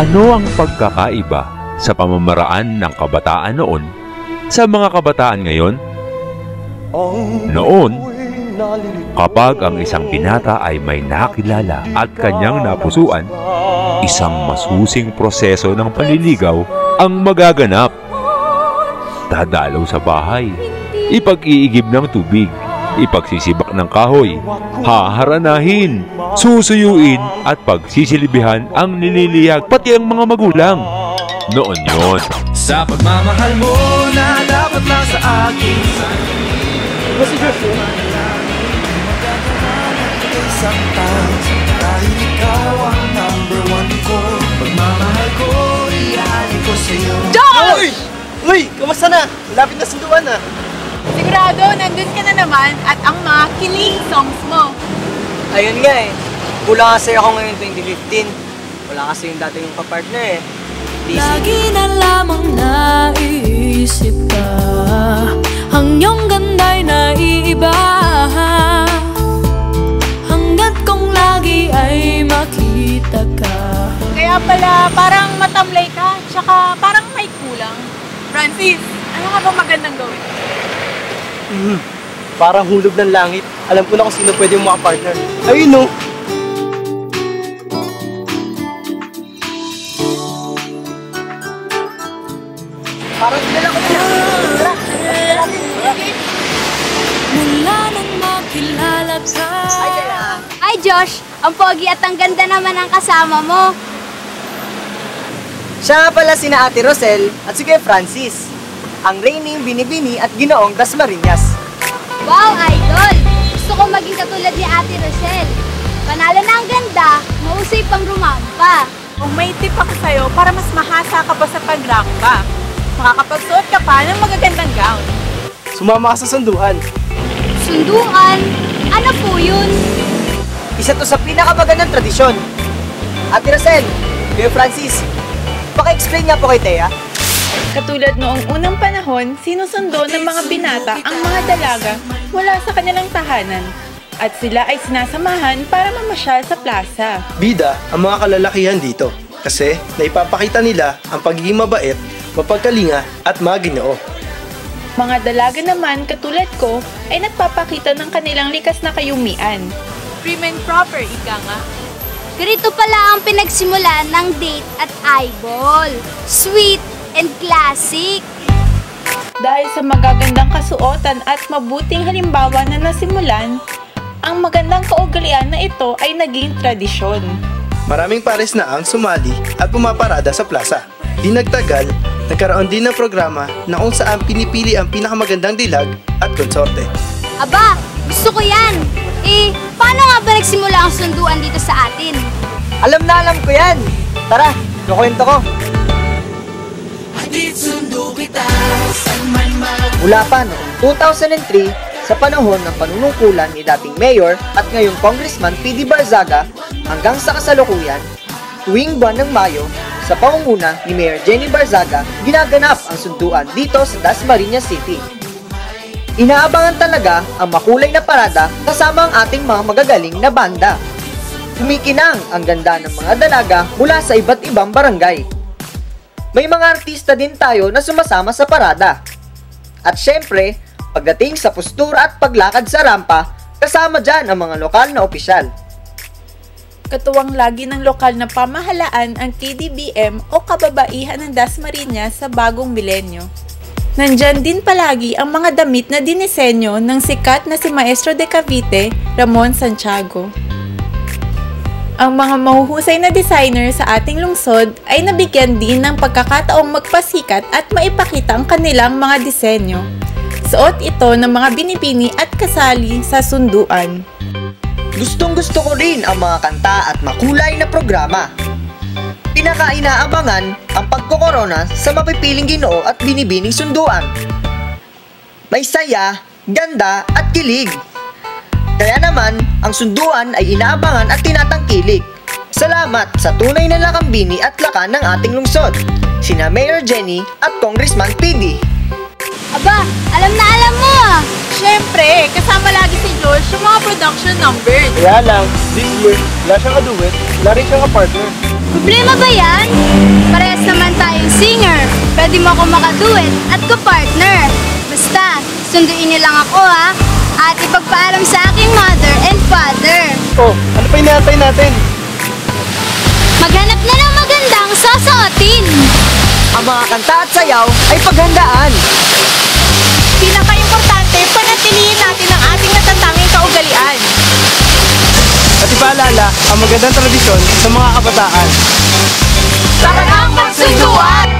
Ano ang pagkakaiba sa pamamaraan ng kabataan noon sa mga kabataan ngayon? Noon, kapag ang isang binata ay may nakilala at kanyang napusuan, isang masusing proseso ng panliligaw ang magaganap. Dadalaw sa bahay, ipag-iigib ng tubig, ipagsisibak ng kahoy, haharanahin, susuyuin at pagsisilbihan ang nililiyag pati ang mga magulang. Noon yun. Sa pagmamahal mo na dapat lang sa akin. Diba si Josh yun? Dahil ikaw ang number one ko. Pagmamahal ko, iyahin ko sa'yo. Josh! Uy! Kamusta na? Malapit na sunduan na. Sigurado, nandun ka na naman at ang mga kilig songs mo. Ayun nga eh. Kulang kasi ako ngayon 2015. Wala kasi yung dati yung kapartner eh. Lagi na lamang naiisip ka. Ang iyong ganda'y naiiba. Hanggat kong lagi ay makita ka. Kaya pala, parang matamlay ka, tsaka parang may kulang. Francis, ano nga bang magandang gawin? Parang hulog ng langit. Alam ko na kung sino pwede yung makapartner. Ayun no. Parang dinala ko na. Mula nang makilala ka. Ay Josh, ang pogi at ang ganda naman ang kasama mo. Siya nga pala sina Ate Rosel at si Kuya Francis. Ang reigning Binibini at Ginoong Dasmariñas. Wow, idol! Gusto ko maging katulad ni Ate Rochelle. Panalo na ang ganda, mausay pang rumampa. Kung may tip ako sa'yo para mas mahasa ka pa sa pagrampa, makakapagsuot ka pa ng magagandang gown. Sumama ka sa sunduan. Sunduan? Ano po yun? Isa to sa pinakamagandang tradisyon. Ate Rosel, Kuya Francis, paki-explain nga po kay Thea. Katulad noong unang panahon, sinusundo ng mga binata ang mga dalaga mula sa kanilang tahanan at sila ay sinasamahan para mamasyal sa plaza. Bida ang mga kalalakihan dito kasi naipapakita nila ang pagiging mabait, mapagkalinga at maginoo. Mga dalaga naman katulad ko ay nagpapakita ng kanilang likas na kayumian. Prim and proper, ika nga. Ganito pala ang pinagsimulan ng date at eyeball. Sweet and classic. Dahil sa magagandang kasuotan at mabuting halimbawa na nasimulan, ang magandang kaugalian na ito ay naging tradisyon. Maraming pares na ang sumali at pumaparada sa plaza. Di nagtagal, nagkaroon din ng programa na kung saan pinipili ang pinakamagandang dilag at konsorte. Aba, gusto ko yan. Paano nga ba nagsimula ang sunduan dito sa atin? Alam na alam ko yan. Tara, kukwento ko. Mula pa noong 2003, sa panahon ng panunungkulan ni dating Mayor at ngayong Congressman P.D. Barzaga hanggang sa kasalukuyan, tuwing buwan ng Mayo, sa pangunguna ni Mayor Jenny Barzaga, ginaganap ang sunduan dito sa Dasmariñas City. Inaabangan talaga ang makulay na parada kasama ang ating mga magagaling na banda. Kumikinang ang ganda ng mga dalaga mula sa iba't ibang barangay. May mga artista din tayo na sumasama sa parada. At syempre, pagdating sa postura at paglakad sa rampa, kasama dyan ang mga lokal na opisyal. Katuwang lagi ng lokal na pamahalaan ang KDBM o Kababaihan ng Dasmariñas sa bagong milenyo. Nandyan din palagi ang mga damit na dinisenyo ng sikat na si Maestro de Cavite, Ramon Santiago. Ang mga mahuhusay na designer sa ating lungsod ay nabigyan din ng pagkakataong magpasikat at maipakita ang kanilang mga disenyo. Suot ito ng mga binibini at kasali sa sunduan. Gustong-gusto ko rin ang mga kanta at makulay na programa. Pinaka-inaabangan ang pagkokorona sa mapipiling Ginoo at binibining sunduan. May saya, ganda at kilig. Kaya naman, ang sunduan ay inaabangan at tinatangkilik. Salamat sa tunay na lakambini at lakan ng ating lungsod, sina Mayor Jenny at Congressman PD. Aba, alam na alam mo ah! Siyempre, kasama lagi si Josh yung mga production numbers. Kaya lang, this year, wala siyang kaduet, wala rin siyang kapartner. Problema ba yan? Parehas naman tayong singer. Pwede mo ako makaduet at ka-partner. Basta, sunduin niyo lang ako ha. At ipagpaalam sa aking mother and father. Oh, ano pa inaantay natin? Maghanap na ng magandang susuotin. Ang mga kanta at sayaw ay paghandaan. Pinaka-importante, panatilihin natin ang ating natatanging kaugalian. At ipaalala ang magandang tradisyon sa mga kabataan. Tara nang magsunduan!